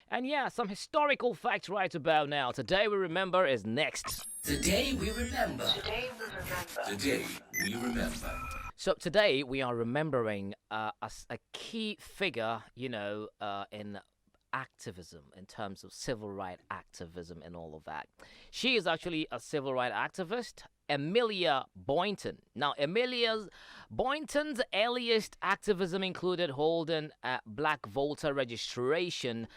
And yeah, some historical facts right about now. Today we remember is next. Today we remember. Today we remember. Today we remember. So today we are remembering a key figure, in activism, in terms of civil rights activism and all of that. She is actually a civil rights activist, Amelia Boynton. Now, Amelia Boynton's earliest activism included holding black voter registration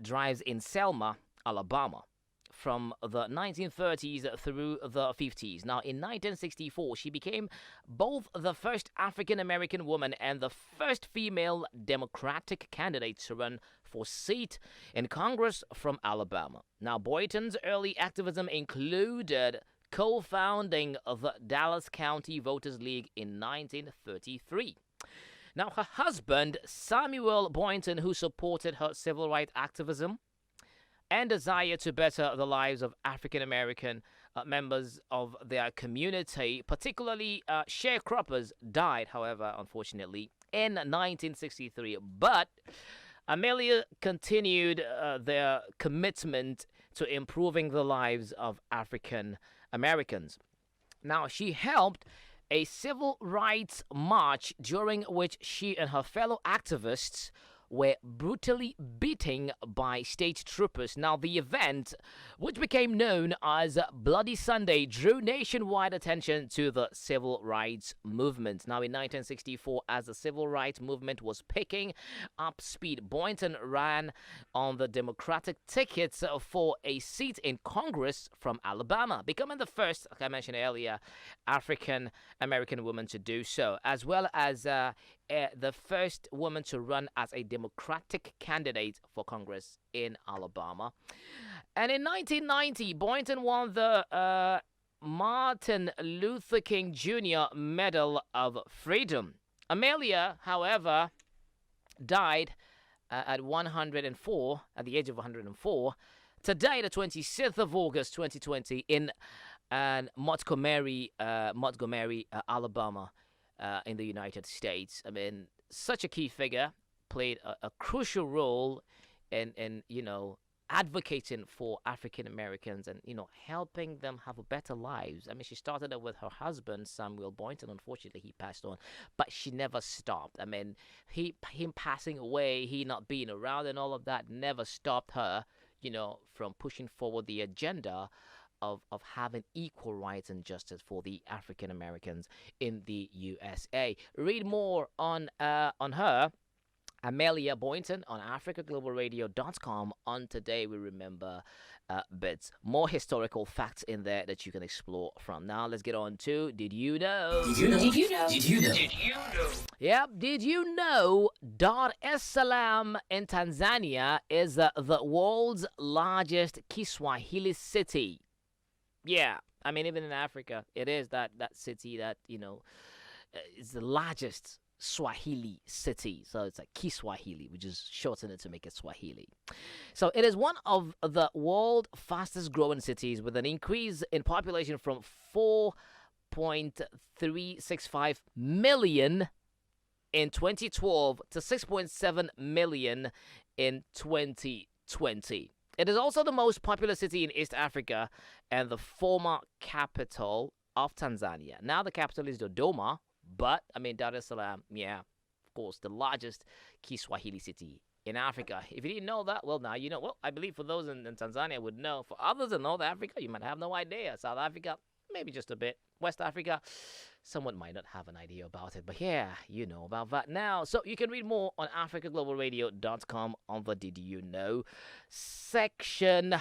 drives in Selma, Alabama, from the 1930s through the 50s. Now, in 1964, she became both the first African American woman and the first female Democratic candidate to run for seat in Congress from Alabama. Now, Boynton's early activism included co-founding the Dallas County Voters League in 1933. Now, her husband, Samuel Boynton, who supported her civil rights activism and desire to better the lives of African American members of their community, particularly sharecroppers, died, however, unfortunately, in 1963. But Amelia continued their commitment to improving the lives of African Americans. Now, she helped a civil rights march during which she and her fellow activists were brutally beaten by state troopers. Now, the event, which became known as Bloody Sunday, drew nationwide attention to the civil rights movement. Now, in 1964, as the civil rights movement was picking up speed, Boynton ran on the Democratic ticket for a seat in Congress from Alabama, becoming the first, like I mentioned earlier, African American woman to do so, as well as the first woman to run as a Democratic candidate for Congress in Alabama. And in 1990, Boynton won the Martin Luther King Jr. Medal of Freedom. Amelia, however, died at the age of 104, today, the 26th of August, 2020, in Montgomery, Alabama, in the United States. I mean, such a key figure, played a crucial role in advocating for African Americans and helping them have better lives. I mean, she started it with her husband Samuel Boynton. Unfortunately, he passed on, but she never stopped. I mean, him passing away, he not being around, and all of that never stopped her, from pushing forward the agenda of having equal rights and justice for the African Americans in the USA. Read more on her, Amelia Boynton, on AfricaGlobalRadio.com. On Today We Remember bits. More historical facts in there that you can explore from. Now let's get on to Did You Know? Did you know? Did you know? Did you know? Did you know? Yep, did you know Dar es Salaam in Tanzania is the world's largest KiSwahili city? Yeah, I mean, even in Africa, it is that city that, is the largest Swahili city. So it's like KiSwahili, which is shorten it to make it Swahili. So it is one of the world's fastest growing cities, with an increase in population from 4.365 million in 2012 to 6.7 million in 2020. It is also the most popular city in East Africa and the former capital of Tanzania. Now the capital is Dodoma, but, I mean, Dar es Salaam, yeah, of course, the largest KiSwahili city in Africa. If you didn't know that, well, now you know. Well, I believe for those in Tanzania would know. For others in North Africa, you might have no idea. South Africa, maybe just a bit. West Africa, someone might not have an idea about it. But yeah, you know about that now. So you can read more on AfricaGlobalRadio.com on the Did You Know section.